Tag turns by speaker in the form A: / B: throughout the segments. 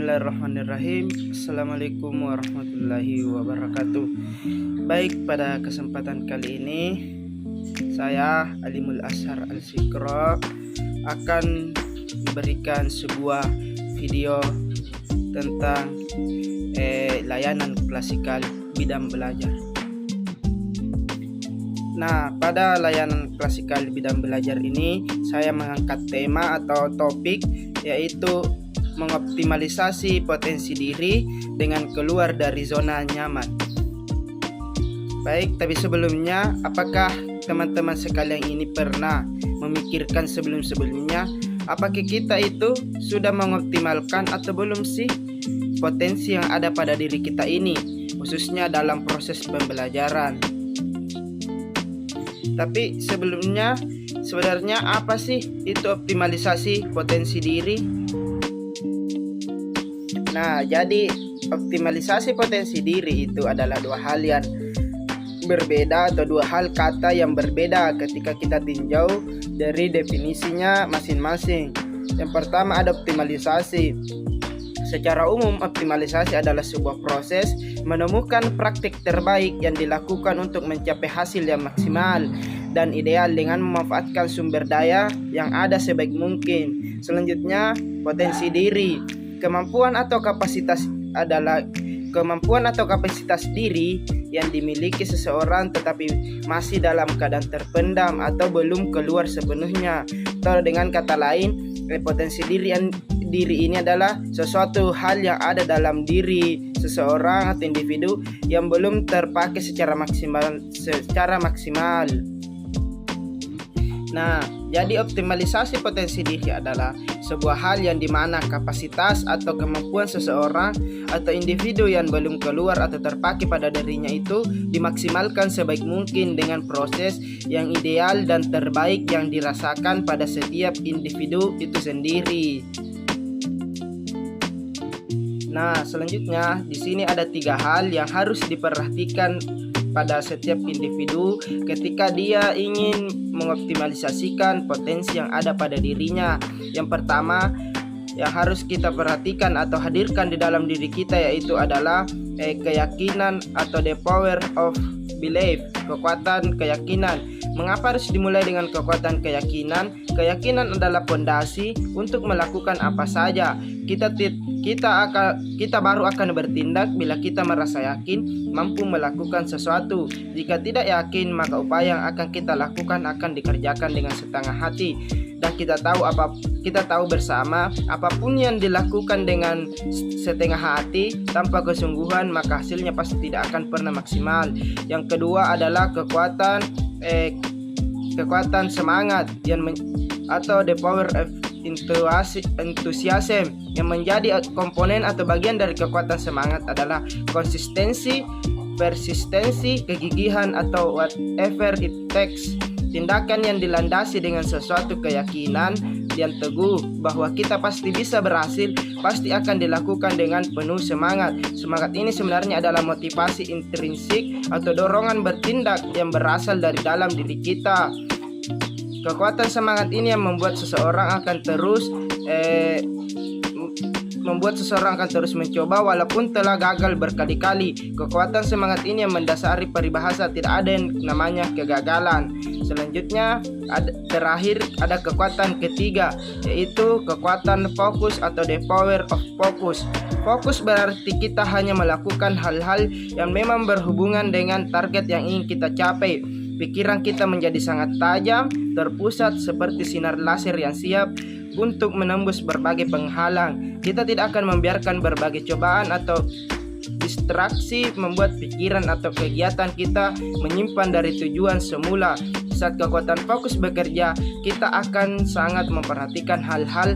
A: Bismillahirrahmanirrahim. Assalamualaikum warahmatullahi wabarakatuh. Baik, pada kesempatan kali ini saya Alimul Ashar Al-Sikro akan memberikan sebuah video tentang layanan klasikal bidang belajar. Nah, pada layanan klasikal bidang belajar ini saya mengangkat tema atau topik yaitu mengoptimalisasi potensi diri dengan keluar dari zona nyaman. Baik, tapi sebelumnya, apakah teman-teman sekalian ini pernah memikirkan sebelum-sebelumnya apakah kita itu sudah mengoptimalkan atau belum sih potensi yang ada pada diri kita ini, khususnya dalam proses pembelajaran? Tapi sebelumnya, sebenarnya apa sih itu optimalisasi potensi diri? Nah, jadi optimalisasi potensi diri itu adalah dua hal yang berbeda atau dua hal kata yang berbeda ketika kita tinjau dari definisinya masing-masing. Yang pertama ada optimalisasi. Secara umum, optimalisasi adalah sebuah proses menemukan praktik terbaik yang dilakukan untuk mencapai hasil yang maksimal dan ideal dengan memanfaatkan sumber daya yang ada sebaik mungkin. Selanjutnya, potensi diri. Kemampuan atau kapasitas adalah kemampuan atau kapasitas diri yang dimiliki seseorang tetapi masih dalam keadaan terpendam atau belum keluar sepenuhnya. Atau dengan kata lain, potensi diri ini adalah sesuatu hal yang ada dalam diri seseorang atau individu yang belum terpakai secara maksimal. Nah, jadi optimalisasi potensi diri adalah sebuah hal yang dimana kapasitas atau kemampuan seseorang atau individu yang belum keluar atau terpakai pada dirinya itu dimaksimalkan sebaik mungkin dengan proses yang ideal dan terbaik yang dirasakan pada setiap individu itu sendiri. Nah, selanjutnya di sini ada 3 hal yang harus diperhatikan pada setiap individu ketika dia ingin mengoptimalisasikan potensi yang ada pada dirinya. Yang pertama yang harus kita perhatikan atau hadirkan di dalam diri kita yaitu adalah keyakinan atau the power of belief, kekuatan keyakinan. Mengapa harus dimulai dengan kekuatan keyakinan? Keyakinan adalah fondasi untuk melakukan apa saja. Kita baru akan bertindak bila kita merasa yakin mampu melakukan sesuatu. Jika tidak yakin, maka upaya yang akan kita lakukan akan dikerjakan dengan setengah hati. Dan kita tahu bersama apapun yang dilakukan dengan setengah hati tanpa kesungguhan, maka hasilnya pasti tidak akan pernah maksimal. Yang kedua adalah kekuatan semangat atau the power of enthusiasm. Yang menjadi komponen atau bagian dari kekuatan semangat adalah konsistensi, persistensi, kegigihan atau whatever it takes. Tindakan yang dilandasi dengan sesuatu keyakinan yang teguh bahwa kita pasti bisa berhasil, pasti akan dilakukan dengan penuh semangat. Semangat ini sebenarnya adalah motivasi intrinsik atau dorongan bertindak yang berasal dari dalam diri kita. Kekuatan semangat ini yang membuat seseorang akan terus mencoba walaupun telah gagal berkali-kali. Kekuatan semangat ini yang mendasari peribahasa tidak ada yang namanya kegagalan. Selanjutnya terakhir ada kekuatan ketiga yaitu kekuatan fokus atau the power of focus. Fokus berarti kita hanya melakukan hal-hal yang memang berhubungan dengan target yang ingin kita capai. Pikiran kita menjadi sangat tajam, terpusat seperti sinar laser yang siap untuk menembus berbagai penghalang. Kita tidak akan membiarkan berbagai cobaan atau distraksi membuat pikiran atau kegiatan kita menyimpan dari tujuan semula. Saat kekuatan fokus bekerja, kita akan sangat memperhatikan hal-hal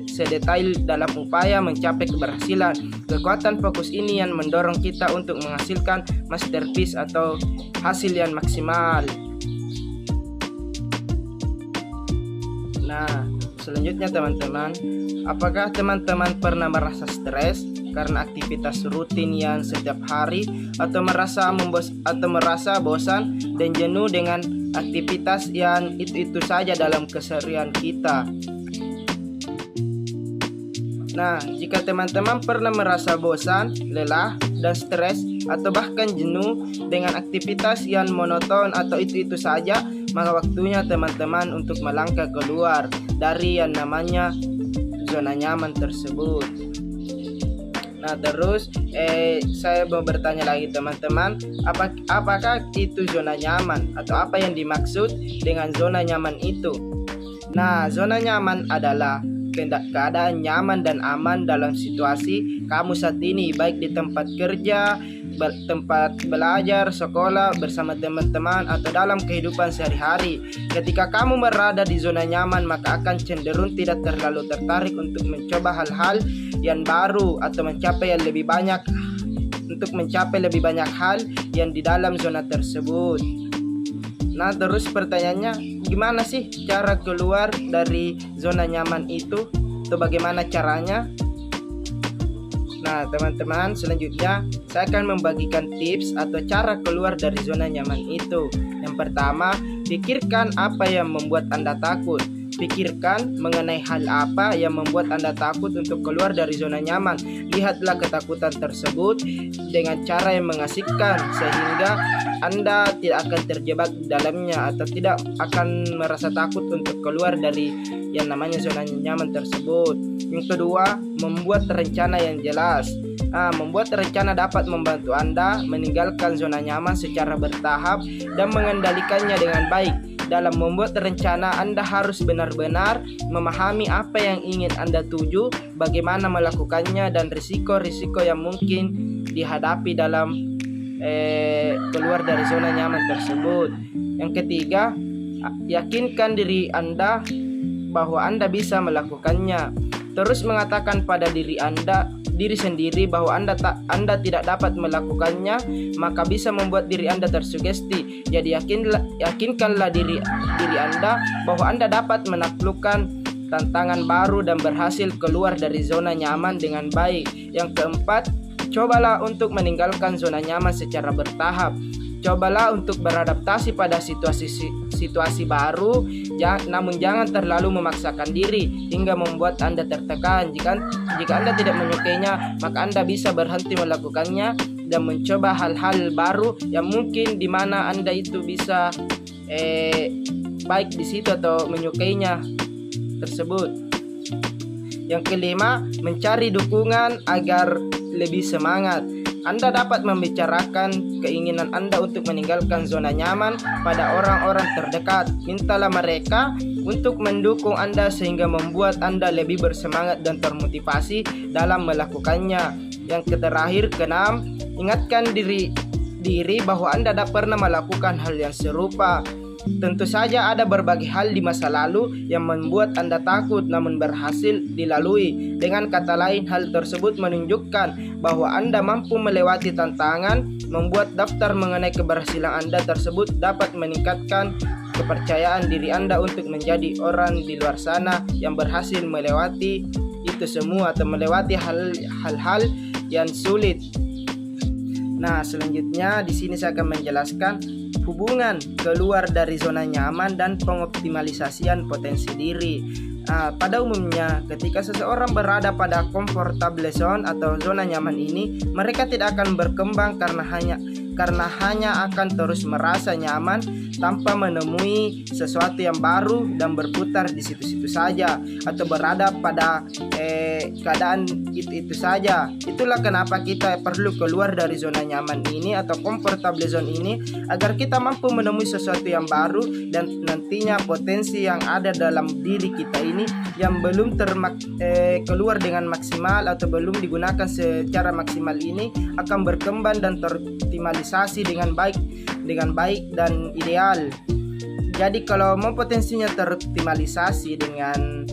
A: sedetail dalam upaya mencapai keberhasilan. Kekuatan fokus ini yang mendorong kita untuk menghasilkan masterpiece atau hasil yang maksimal. Nah, selanjutnya teman-teman, apakah teman-teman pernah merasa stres karena aktivitas rutin yang setiap hari atau merasa bosan dan jenuh dengan aktivitas yang itu saja dalam keseharian kita? Nah, jika teman-teman pernah merasa bosan, lelah, dan stres, atau bahkan jenuh dengan aktivitas yang monoton atau itu-itu saja, maka waktunya teman-teman untuk melangkah keluar dari yang namanya zona nyaman tersebut. Nah, terus saya mau bertanya lagi teman-teman, apakah itu zona nyaman atau apa yang dimaksud dengan zona nyaman itu? Nah, zona nyaman adalah keadaan nyaman dan aman dalam situasi kamu saat ini, baik di tempat kerja, tempat belajar, sekolah, bersama teman-teman, atau dalam kehidupan sehari-hari. Ketika kamu berada di zona nyaman, maka akan cenderung tidak terlalu tertarik untuk mencoba hal-hal yang baru atau mencapai lebih banyak hal yang di dalam zona tersebut. Nah, terus pertanyaannya, gimana sih cara keluar dari zona nyaman itu? Atau bagaimana caranya? Nah, teman-teman, selanjutnya saya akan membagikan tips atau cara keluar dari zona nyaman itu. Yang pertama, pikirkan apa yang membuat Anda takut. Pikirkan mengenai hal apa yang membuat Anda takut untuk keluar dari zona nyaman. Lihatlah ketakutan tersebut dengan cara yang mengasihkan, sehingga Anda tidak akan terjebak di dalamnya atau tidak akan merasa takut untuk keluar dari yang namanya zona nyaman tersebut. Yang kedua, membuat rencana yang jelas. Membuat rencana dapat membantu Anda meninggalkan zona nyaman secara bertahap dan mengendalikannya dengan baik. Dalam membuat rencana, Anda harus benar-benar memahami apa yang ingin Anda tuju, bagaimana melakukannya, dan risiko-risiko yang mungkin dihadapi dalam keluar dari zona nyaman tersebut. Yang ketiga, yakinkan diri Anda bahwa Anda bisa melakukannya. Terus mengatakan pada diri sendiri bahwa Anda tidak dapat melakukannya, maka bisa membuat diri Anda tersugesti. Jadi yakinkanlah diri Anda bahwa Anda dapat menaklukkan tantangan baru dan berhasil keluar dari zona nyaman dengan baik. Yang keempat, cobalah untuk meninggalkan zona nyaman secara bertahap. Cobalah untuk beradaptasi pada situasi baru, namun jangan terlalu memaksakan diri hingga membuat Anda tertekan. Jika Anda tidak menyukainya, maka Anda bisa berhenti melakukannya dan mencoba hal-hal baru yang mungkin di mana Anda itu bisa baik di situ atau menyukainya tersebut. Yang kelima, mencari dukungan agar lebih semangat. Anda dapat membicarakan keinginan Anda untuk meninggalkan zona nyaman pada orang-orang terdekat. Mintalah mereka untuk mendukung Anda sehingga membuat Anda lebih bersemangat dan termotivasi dalam melakukannya. Yang terakhir, keenam, ingatkan diri bahwa Anda tidak pernah melakukan hal yang serupa. Tentu saja ada berbagai hal di masa lalu yang membuat Anda takut namun berhasil dilalui. Dengan kata lain, hal tersebut menunjukkan bahwa Anda mampu melewati tantangan. Membuat daftar mengenai keberhasilan Anda tersebut dapat meningkatkan kepercayaan diri Anda untuk menjadi orang di luar sana yang berhasil melewati itu semua atau melewati hal-hal yang sulit. Nah, selanjutnya di sini saya akan menjelaskan hubungan keluar dari zona nyaman dan pengoptimalisasian potensi diri. Pada umumnya, ketika seseorang berada pada comfortable zone atau zona nyaman ini, mereka tidak akan berkembang karena hanya akan terus merasa nyaman tanpa menemui sesuatu yang baru dan berputar di situ-situ saja atau berada pada keadaan itu saja. Itulah kenapa kita perlu keluar dari zona nyaman ini atau comfortable zone ini, agar kita mampu menemui sesuatu yang baru dan nantinya potensi yang ada dalam diri kita ini yang belum keluar dengan maksimal atau belum digunakan secara maksimal ini akan berkembang dan teroptimalisasi dengan baik dan ideal. Jadi kalau mau potensinya teroptimalisasi dengan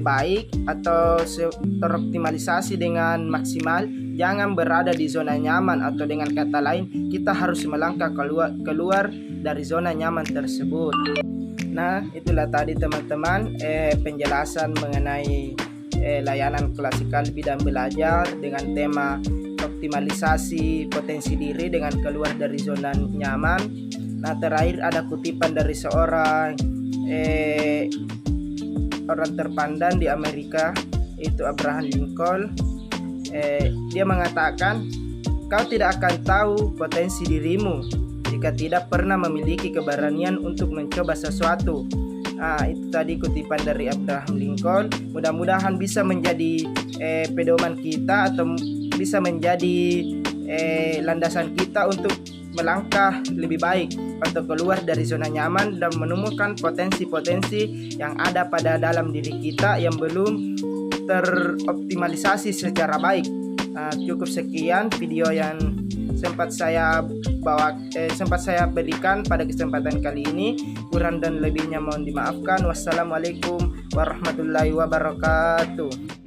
A: baik atau teroptimalisasi dengan maksimal, jangan berada di zona nyaman, atau dengan kata lain, kita harus melangkah keluar dari zona nyaman tersebut. Nah, itulah tadi teman-teman penjelasan mengenai layanan klasikal bidang belajar dengan tema optimalisasi potensi diri dengan keluar dari zona nyaman. Nah, terakhir ada kutipan dari seorang orang terpandang di Amerika, yaitu Abraham Lincoln. Dia mengatakan, kau tidak akan tahu potensi dirimu jika tidak pernah memiliki keberanian untuk mencoba sesuatu. Itu tadi kutipan dari Abraham Lincoln. Mudah-mudahan bisa menjadi pedoman kita atau bisa menjadi landasan kita untuk melangkah lebih baik, untuk keluar dari zona nyaman dan menemukan potensi-potensi yang ada pada dalam diri kita yang belum teroptimalisasi secara baik. Cukup sekian video yang sempat saya berikan pada kesempatan kali ini. Kurang dan lebihnya mohon dimaafkan. Wassalamualaikum warahmatullahi wabarakatuh.